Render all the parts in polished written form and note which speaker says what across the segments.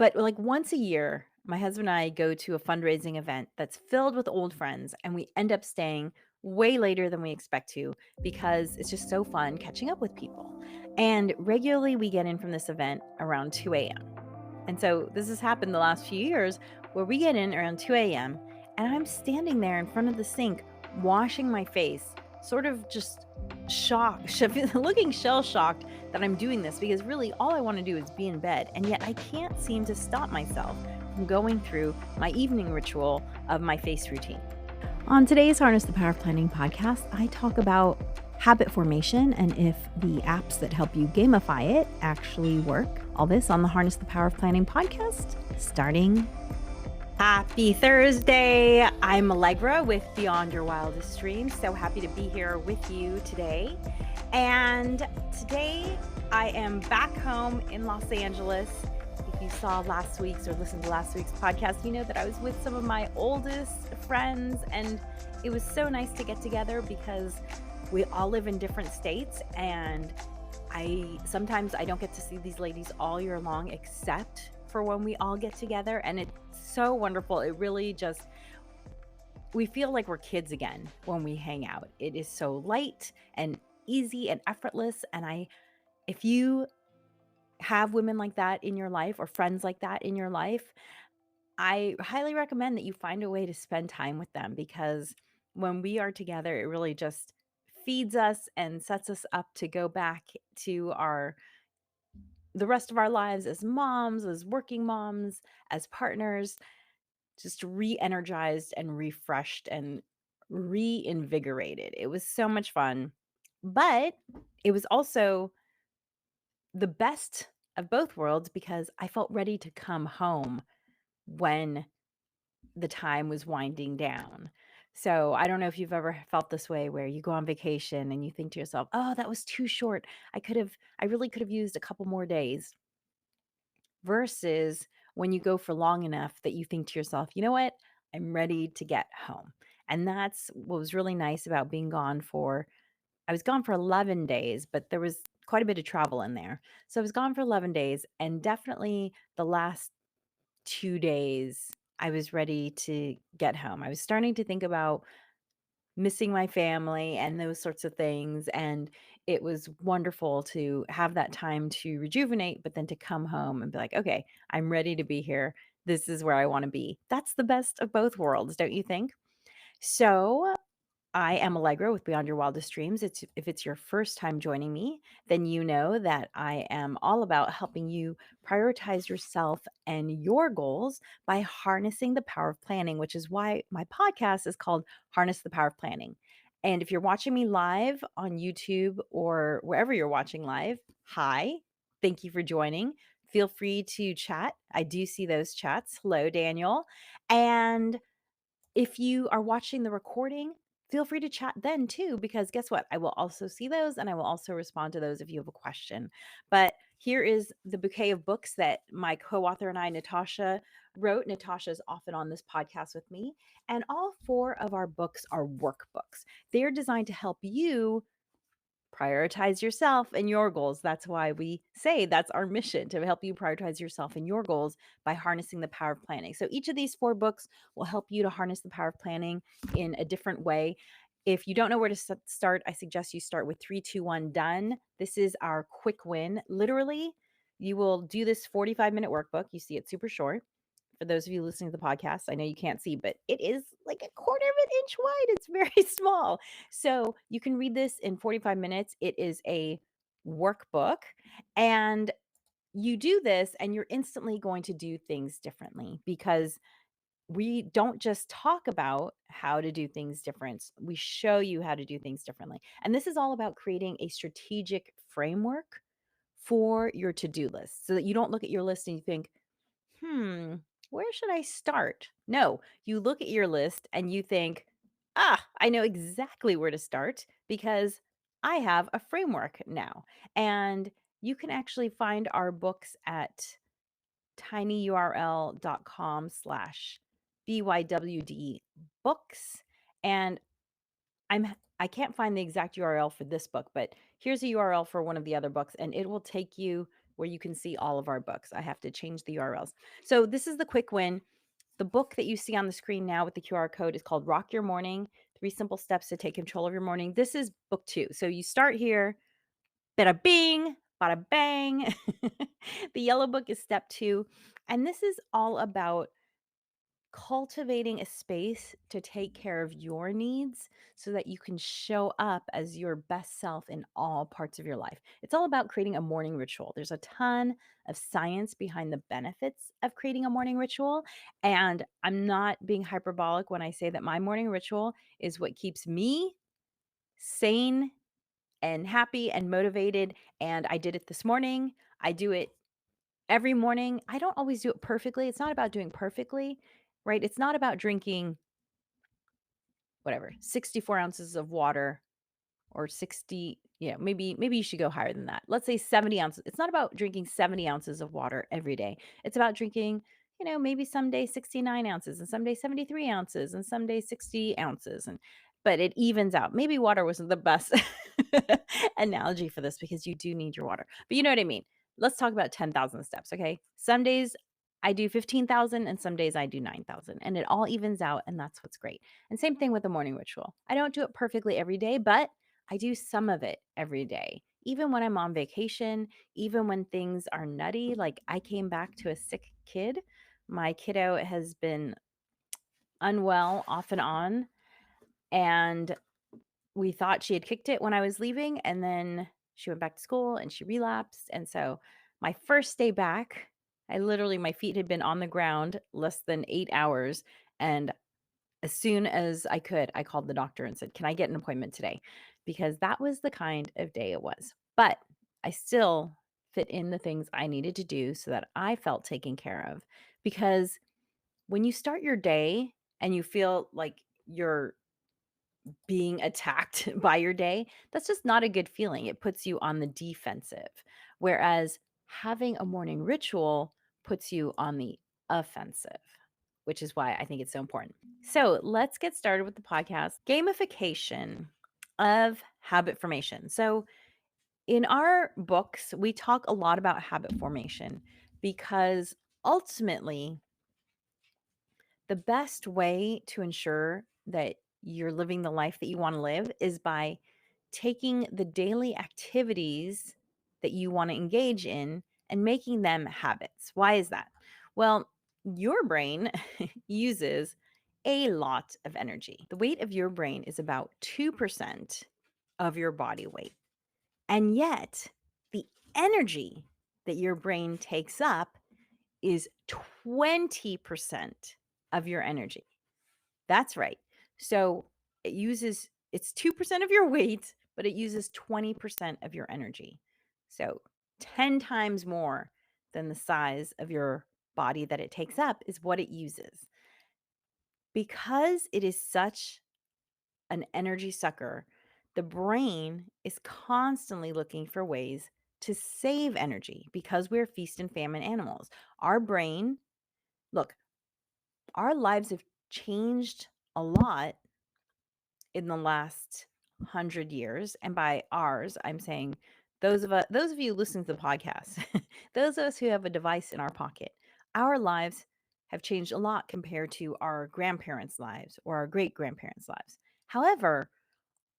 Speaker 1: But, like, once a year, my husband and I go to a fundraising event that's filled with old friends, and we end up staying way later than we expect to because it's just so fun catching up with people. And regularly, we get in from this event around 2 a.m. And so this has happened the last few years where we get in around 2 a.m. and I'm standing there in front of the sink washing my face, sort of just shocked, looking shell shocked that I'm doing this because really all I want to do is be in bed. And yet I can't seem to stop myself from going through my evening ritual of my face routine. On today's Harness the Power of Planning podcast, I talk about habit formation and if the apps that help you gamify it actually work. All this on the Harness the Power of Planning podcast, starting. Happy Thursday. I'm Allegra with Beyond Your Wildest Dreams. So happy to be here with you today. And today I am back home in Los Angeles. If you saw last week's or listened to last week's podcast, you know that I was with some of my oldest friends, and it was so nice to get together because we all live in different states, and sometimes I don't get to see these ladies all year long except for when we all get together, and it's so wonderful. It really just we feel like we're kids again when we hang out. It is so light and easy and effortless, and if you have women like that in your life or friends like that in your life, I highly recommend that you find a way to spend time with them because when we are together, it really just feeds us and sets us up to go back to the rest of our lives as moms, as working moms, as partners, just re-energized and refreshed and reinvigorated. It was so much fun. But it was also the best of both worlds because I felt ready to come home when the time was winding down. So I don't know if you've ever felt this way where you go on vacation and you think to yourself, "Oh, that was too short. I really could have used a couple more days." Versus when you go for long enough that you think to yourself, "You know what? I'm ready to get home." And that's what was really nice about being gone for I was gone for 11 days, but there was quite a bit of travel in there. So I was gone for 11 days, and definitely the last 2 days, I was ready to get home. I was starting to think about missing my family and those sorts of things, and it was wonderful to have that time to rejuvenate, but then to come home and be like, "Okay, I'm ready to be here. This is where I wanna be." That's the best of both worlds, don't you think? So I am Allegra with Beyond Your Wildest Dreams. If it's your first time joining me, then you know that I am all about helping you prioritize yourself and your goals by harnessing the power of planning, which is why my podcast is called Harness the Power of Planning. And if you're watching me live on YouTube or wherever you're watching live, hi, thank you for joining. Feel free to chat. I do see those chats. Hello, Daniel. And if you are watching the recording, feel free to chat then too, because guess what? I will also see those and I will also respond to those if you have a question. But here is the bouquet of books that my co author and I, Natasha, wrote. Natasha is often on this podcast with me. And all four of our books are workbooks. They're designed to help you prioritize yourself and your goals. That's why we say that's our mission, to help you prioritize yourself and your goals by harnessing the power of planning. So each of these four books will help you to harness the power of planning in a different way. If you don't know where to start, I suggest you start with 3, 2, 1, done. This is our quick win. Literally, you will do this 45-minute workbook. You see it's super short. For those of you listening to the podcast, I know you can't see, but it is like a quarter of an inch wide. It's very small. So you can read this in 45 minutes. It is a workbook. And you do this, and you're instantly going to do things differently because we don't just talk about how to do things different. We show you how to do things differently. And this is all about creating a strategic framework for your to do list so that you don't look at your list and you think, hmm, where should I start? No, you look at your list and you think, I know exactly where to start because I have a framework now. And you can actually find our books at tinyurl.com/BYWD books. And I can't find the exact URL for this book, but here's a URL for one of the other books, and it will take you where you can see all of our books. I have to change the URLs. So this is the quick win. The book that you see on the screen now with the QR code is called Rock Your Morning: 3 Simple Steps to Take Control of Your Morning. This is book 2. So you start here, bada bing, bada bang. The yellow book is step 2. And this is all about cultivating a space to take care of your needs so that you can show up as your best self in all parts of your life. It's all about creating a morning ritual. There's a ton of science behind the benefits of creating a morning ritual. And I'm not being hyperbolic when I say that my morning ritual is what keeps me sane and happy and motivated. And I did it this morning. I do it every morning. I don't always do it perfectly. It's not about doing perfectly, right? It's not about drinking whatever, 64 ounces of water or 60, maybe you should go higher than that. Let's say 70 ounces. It's not about drinking 70 ounces of water every day. It's about drinking, maybe some days 69 ounces and some days 73 ounces and some days 60 ounces. But it evens out. Maybe water wasn't the best analogy for this because you do need your water. But you know what I mean? Let's talk about 10,000 steps, okay? Some days I do 15,000 and some days I do 9,000, and it all evens out, and that's what's great. And same thing with the morning ritual. I don't do it perfectly every day, but I do some of it every day. Even when I'm on vacation, even when things are nutty, like I came back to a sick kid. My kiddo has been unwell off and on, and we thought she had kicked it when I was leaving, and then she went back to school and she relapsed. And so my first day back, my feet had been on the ground less than 8 hours. And as soon as I could, I called the doctor and said, "Can I get an appointment today?" Because that was the kind of day it was. But I still fit in the things I needed to do so that I felt taken care of. Because when you start your day and you feel like you're being attacked by your day, that's just not a good feeling. It puts you on the defensive. Whereas having a morning ritual puts you on the offensive, which is why I think it's so important. So let's get started with the podcast: gamification of habit formation. So in our books, we talk a lot about habit formation because ultimately, the best way to ensure that you're living the life that you want to live is by taking the daily activities that you want to engage in and making them habits. Why is that? Well, your brain uses a lot of energy. The weight of your brain is about 2% of your body weight. And yet, the energy that your brain takes up is 20% of your energy. That's right. So it's 2% of your weight, but it uses 20% of your energy. So 10 times more than the size of your body that it takes up is what it uses. Because it is such an energy sucker, the brain is constantly looking for ways to save energy because we're feast and famine animals. Our brain, look, our lives have changed a lot in the last 100 years. And by ours, I'm saying those of you listening to the podcast, those of us who have a device in our pocket, our lives have changed a lot compared to our grandparents' lives or our great grandparents' lives. However,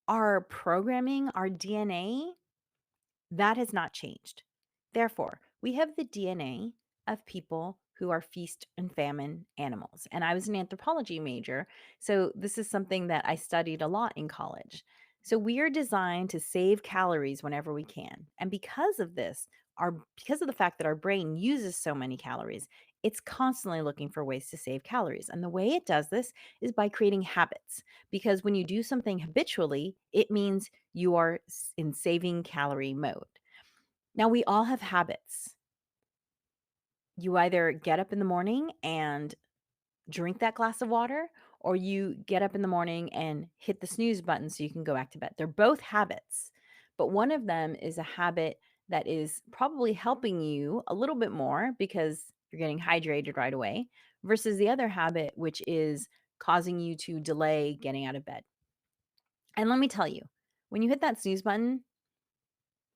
Speaker 1: our programming, our DNA, that has not changed. Therefore, we have the DNA of people who are feast and famine animals. And I was an anthropology major, so this is something that I studied a lot in college. So we are designed to save calories whenever we can. And because of this, because of the fact that our brain uses so many calories, it's constantly looking for ways to save calories. And the way it does this is by creating habits. Because when you do something habitually, it means you are in saving calorie mode. Now, we all have habits. You either get up in the morning and drink that glass of water, or you get up in the morning and hit the snooze button so you can go back to bed. They're both habits, but one of them is a habit that is probably helping you a little bit more because you're getting hydrated right away, versus the other habit, which is causing you to delay getting out of bed. And let me tell you, when you hit that snooze button,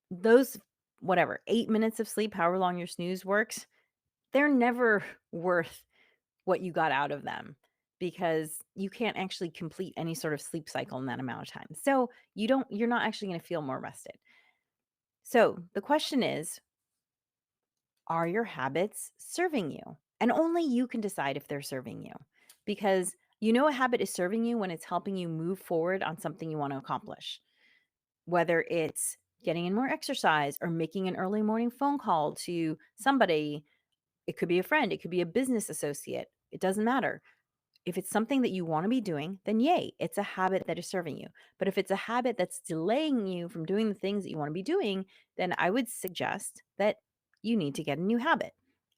Speaker 1: those whatever, 8 minutes of sleep, however long your snooze works, they're never worth what you got out of them because you can't actually complete any sort of sleep cycle in that amount of time. So you're not actually going to feel more rested. So the question is, are your habits serving you? And only you can decide if they're serving you because you know a habit is serving you when it's helping you move forward on something you want to accomplish, whether it's getting in more exercise or making an early morning phone call to somebody. It could be a friend, it could be a business associate. It doesn't matter. If it's something that you want to be doing, then yay, it's a habit that is serving you. But if it's a habit that's delaying you from doing the things that you want to be doing, then I would suggest that you need to get a new habit.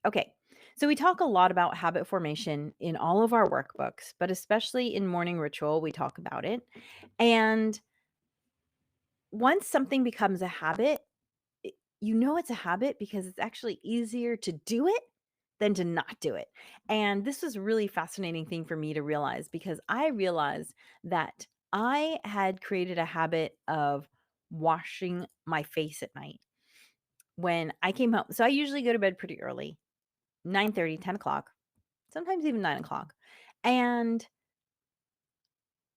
Speaker 1: Okay. So we talk a lot about habit formation in all of our workbooks, but especially in Morning Ritual, we talk about it. And once something becomes a habit, you know it's a habit because it's actually easier to do it than to not do it. And this was a really fascinating thing for me to realize because I realized that I had created a habit of washing my face at night when I came home. So I usually go to bed pretty early, 9:30, 10 o'clock, sometimes even 9 o'clock. And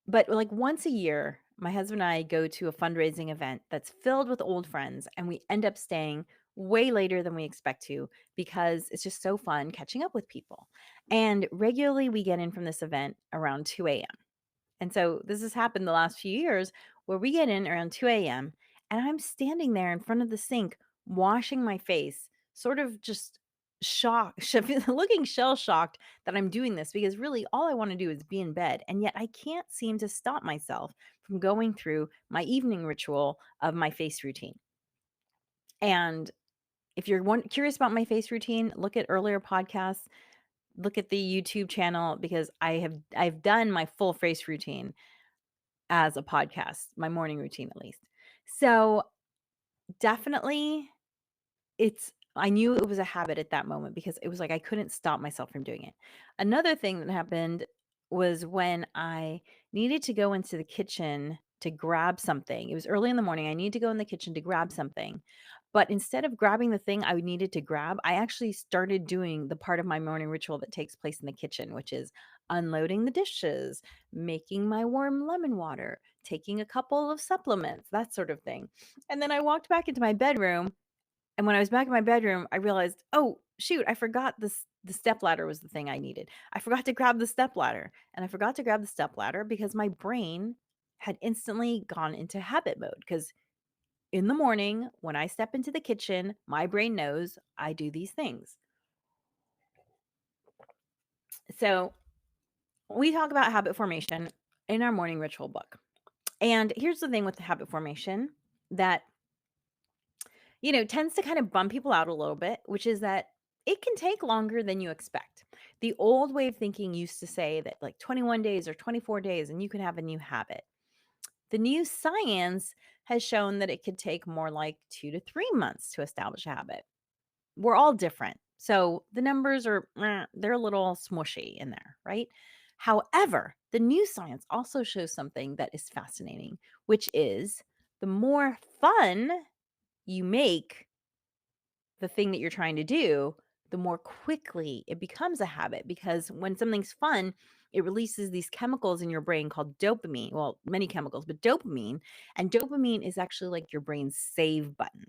Speaker 1: but, like, once a year, my husband and I go to a fundraising event that's filled with old friends, and we end up staying way later than we expect to because it's just so fun catching up with people. And regularly, we get in from this event around 2 a.m. And so this has happened the last few years where we get in around 2 a.m. and I'm standing there in front of the sink washing my face, sort of just shocked, looking shell shocked that I'm doing this because really all I want to do is be in bed. And yet I can't seem to stop myself from going through my evening ritual of my face routine. And if you're curious about my face routine, look at earlier podcasts, look at the YouTube channel because I've done my full face routine as a podcast, my morning routine at least. So, definitely I knew it was a habit at that moment because it was like I couldn't stop myself from doing it. Another thing that happened was when I needed to go into the kitchen to grab something. It was early in the morning. I needed to go in the kitchen to grab something. But instead of grabbing the thing I needed to grab, I actually started doing the part of my morning ritual that takes place in the kitchen, which is unloading the dishes, making my warm lemon water, taking a couple of supplements, that sort of thing. And then I walked back into my bedroom, and when I was back in my bedroom, I realized, "Oh, shoot, I forgot the stepladder was the thing I needed. I forgot to grab the stepladder." And I forgot to grab the stepladder because my brain had instantly gone into habit mode. Because in the morning, when I step into the kitchen, my brain knows I do these things. So, we talk about habit formation in our morning ritual book. And here's the thing with the habit formation that tends to kind of bum people out a little bit, which is that it can take longer than you expect. The old way of thinking used to say that like 21 days or 24 days and you can have a new habit. The new science has shown that it could take more like 2 to 3 months to establish a habit. We're all different. So the numbers are, they're a little smushy in there, right? However, the new science also shows something that is fascinating, which is the more fun you make the thing that you're trying to do, the more quickly it becomes a habit because when something's fun, it releases these chemicals in your brain called dopamine. Well, many chemicals, but dopamine. And dopamine is actually like your brain's save button.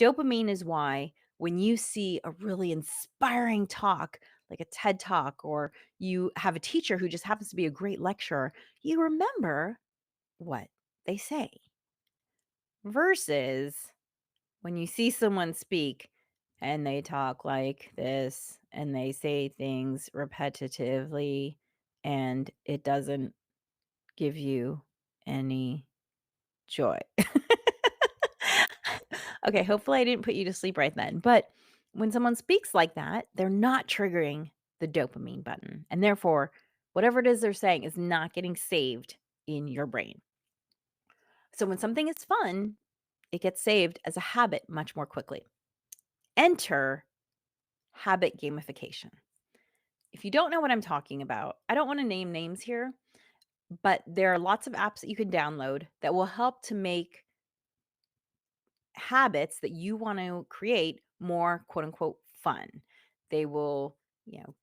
Speaker 1: Dopamine is why when you see a really inspiring talk, like a TED talk, or you have a teacher who just happens to be a great lecturer, you remember what they say versus when you see someone speak and they talk like this and they say things repetitively and it doesn't give you any joy. Okay, hopefully I didn't put you to sleep right then. But when someone speaks like that, they're not triggering the dopamine button. And therefore, whatever it is they're saying is not getting saved in your brain. So when something is fun, it gets saved as a habit much more quickly. Enter habit gamification. If you don't know what I'm talking about, I don't want to name names here, but there are lots of apps that you can download that will help to make habits that you want to create more quote unquote fun. They will, you know,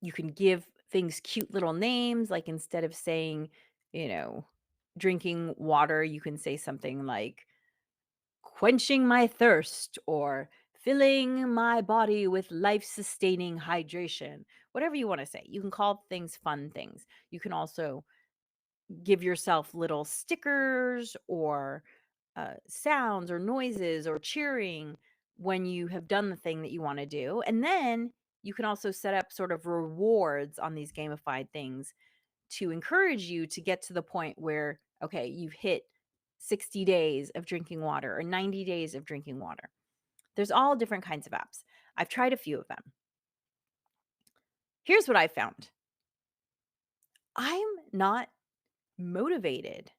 Speaker 1: you can give things cute little names, like instead of saying, you know, drinking water, you can say something like quenching my thirst or filling my body with life sustaining hydration. Whatever you want to say. You can call things fun things. You can also give yourself little stickers or sounds or noises or cheering when you have done the thing that you want to do. And then you can also set up sort of rewards on these gamified things to encourage you to get to the point where, okay, you've hit 60 days of drinking water or 90 days of drinking water. There's all different kinds of apps. I've tried a few of them. Here's what I found. I'm not motivated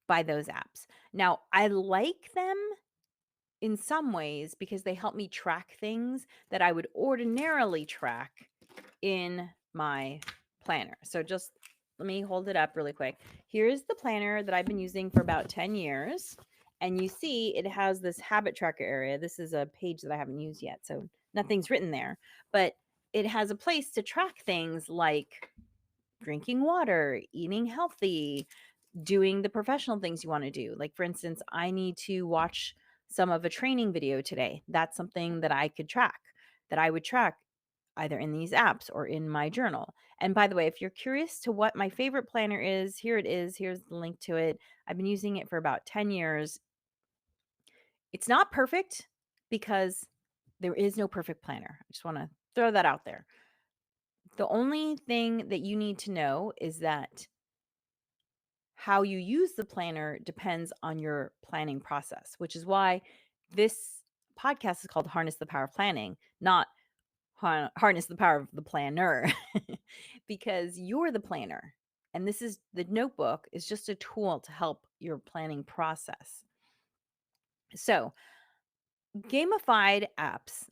Speaker 1: by those apps. Now, I like them in some ways because they help me track things that I would ordinarily track in my planner. So just let me hold it up really quick. Here's the planner that I've been using for about 10 years. And you see it has this habit tracker area. This is a page that I haven't used yet, so nothing's written there. But it has a place to track things like drinking water, eating healthy, doing the professional things you want to do. Like, for instance, I need to watch some of a training video today. That's something that I could track, that I would track either in these apps or in my journal. And by the way, if you're curious to what my favorite planner is, here it is. Here's the link to it. I've been using it for about 10 years. It's not perfect because there is no perfect planner. I just want to throw that out there. The only thing that you need to know is that how you use the planner depends on your planning process, which is why this podcast is called Harness the Power of Planning, not Harness the Power of the Planner, because you're the planner. And this is the notebook is just a tool to help your planning process. So, gamified apps,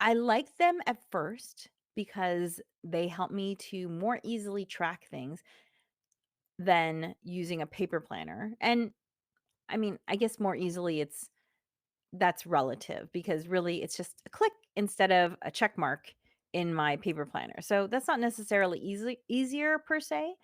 Speaker 1: I like them at first because they help me to more easily track things than using a paper planner. And I mean, I guess more easily that's relative because really it's just a click instead of a check mark in my paper planner. So that's not necessarily easier per se,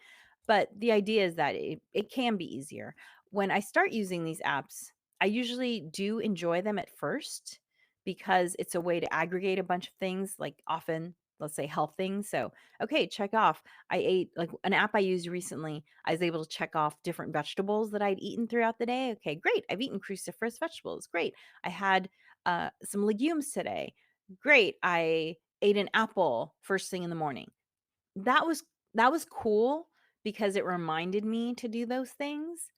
Speaker 1: but the idea is that it can be easier. When I start using these apps, I usually do enjoy them at first because it's a way to aggregate a bunch of things, like often, let's say health things. So, okay, check off. I ate like an app I used recently. I was able to check off different vegetables that I'd eaten throughout the day. Okay, great. I've eaten cruciferous vegetables. Great. I had some legumes today. Great. I ate an apple first thing in the morning. That was that was cool because it reminded me to do those things,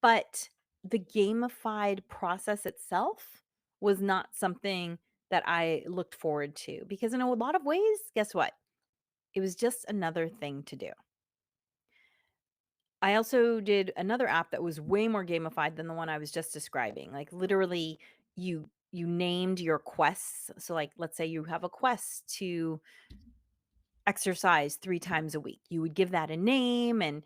Speaker 1: but the gamified process itself was not something that I looked forward to because in a lot of ways, guess what? It was just another thing to do. I also did another app that was way more gamified than the one I was just describing. Like literally you named your quests. So like let's say you have a quest to exercise 3 times a week. You would give that a name, and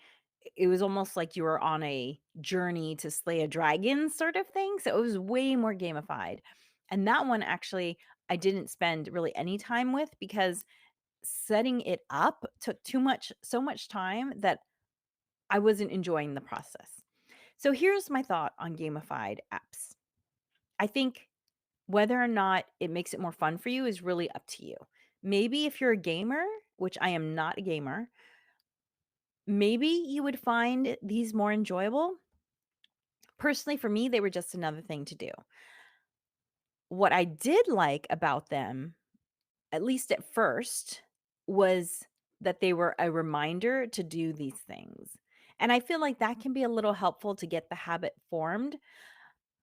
Speaker 1: it was almost like you were on a journey to slay a dragon sort of thing, so it was way more gamified. And that one actually I didn't spend really any time with because setting it up took too much so much time that I wasn't enjoying the process. So here's my thought on gamified apps. I think whether or not it makes it more fun for you is really up to you. Maybe if you're a gamer, which I am not a gamer, maybe you would find these more enjoyable. Personally, for me, they were just another thing to do. What I did like about them, at least at first, was that they were a reminder to do these things. And I feel like that can be a little helpful to get the habit formed.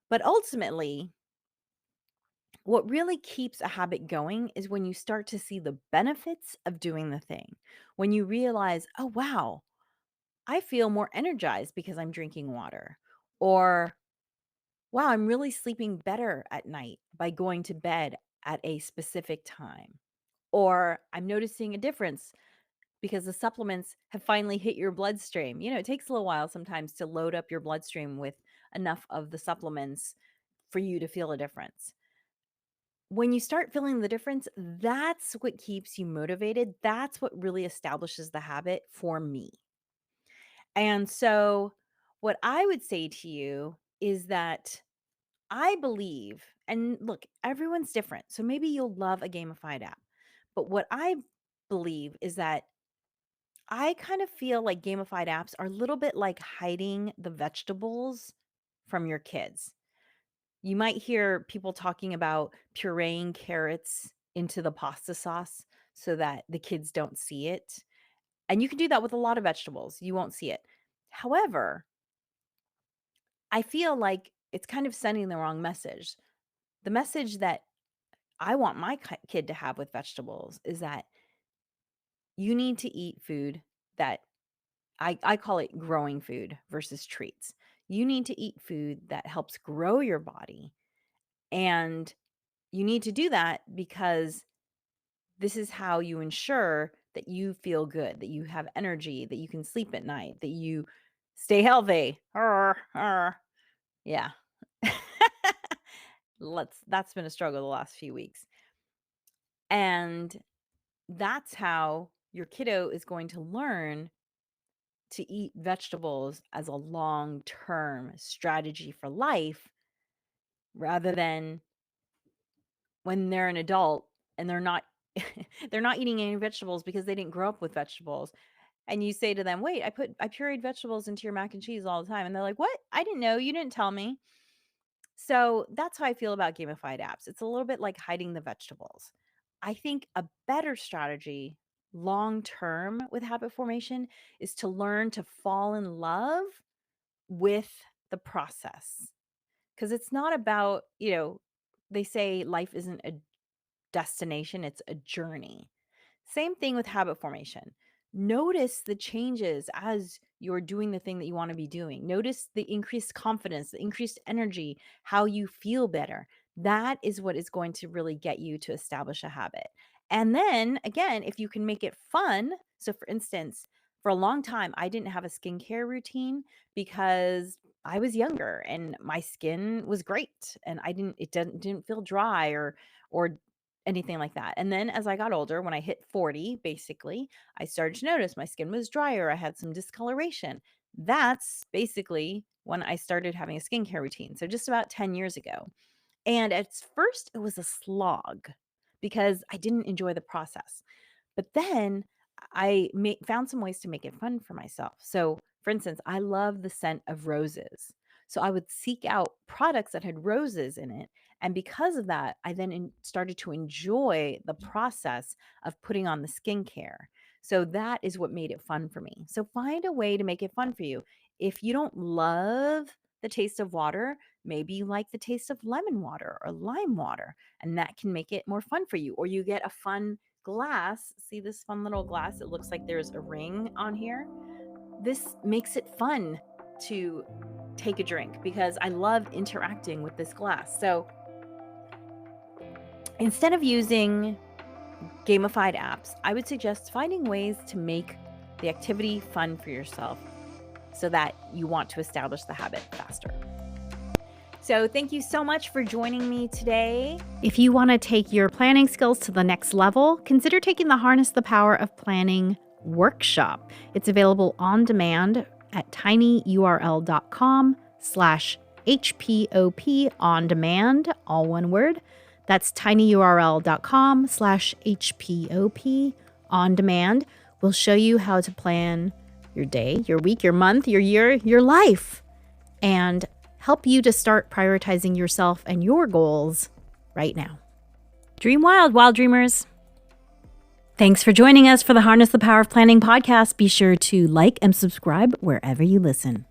Speaker 1: But ultimately, what really keeps a habit going is when you start to see the benefits of doing the thing. When you realize, oh, wow, I feel more energized because I'm drinking water. Or, wow, I'm really sleeping better at night by going to bed at a specific time. Or I'm noticing a difference because the supplements have finally hit your bloodstream. You know, it takes a little while sometimes to load up your bloodstream with enough of the supplements for you to feel a difference. When you start feeling the difference, that's what keeps you motivated. That's what really establishes the habit for me. And so, what I would say to you is that I believe, and look, everyone's different. So maybe you'll love a gamified app. But what I believe is that I kind of feel like gamified apps are a little bit like hiding the vegetables from your kids. You might hear people talking about pureeing carrots into the pasta sauce so that the kids don't see it. And you can do that with a lot of vegetables. You won't see it. However, I feel like it's kind of sending the wrong message. The message that I want my kid to have with vegetables is that you need to eat food that I call it growing food versus treats. You need to eat food that helps grow your body. And you need to do that because this is how you ensure that you feel good, that you have energy, that you can sleep at night, that you stay healthy. Arr, arr. Yeah. That's been a struggle the last few weeks. And that's how your kiddo is going to learn to eat vegetables as a long-term strategy for life rather than when they're an adult and they're not they're not eating any vegetables because they didn't grow up with vegetables. And you say to them, "Wait, I pureed vegetables into your mac and cheese all the time." And they're like, "What? I didn't know. You didn't tell me." So that's how I feel about gamified apps. It's a little bit like hiding the vegetables. I think a better strategy long term with habit formation is to learn to fall in love with the process. Because it's not about, they say life isn't a destination, it's a journey. Same thing with habit formation. Notice the changes as you're doing the thing that you want to be doing. Notice the increased confidence, the increased energy, how you feel better. That is what is going to really get you to establish a habit. And then again, if you can make it fun. So, for instance, for a long time, I didn't have a skincare routine because I was younger and my skin was great and it didn't feel dry or anything like that. And then as I got older, when I hit 40, basically, I started to notice my skin was drier. I had some discoloration. That's basically when I started having a skincare routine. So just about 10 years ago. And at first, it was a slog because I didn't enjoy the process. But then found some ways to make it fun for myself. So, for instance, I love the scent of roses. So I would seek out products that had roses in it. And because of that, I then started to enjoy the process of putting on the skincare. So that is what made it fun for me. So find a way to make it fun for you. If you don't love the taste of water, maybe you like the taste of lemon water or lime water, and that can make it more fun for you. Or you get a fun glass. See this fun little glass? It looks like there's a ring on here. This makes it fun to take a drink because I love interacting with this glass. So instead of using gamified apps, I would suggest finding ways to make the activity fun for yourself so that you want to establish the habit faster. So thank you so much for joining me today. If you want to take your planning skills to the next level, consider taking the Harness the Power of Planning workshop. It's available on demand at tinyurl.com/HPOP on demand, all one word. That's tinyurl.com/HPOP on demand. We'll show you how to plan your day, your week, your month, your year, your life, and help you to start prioritizing yourself and your goals right now. Dream wild, wild dreamers. Thanks for joining us for the Harness the Power of Planning podcast. Be sure to like and subscribe wherever you listen.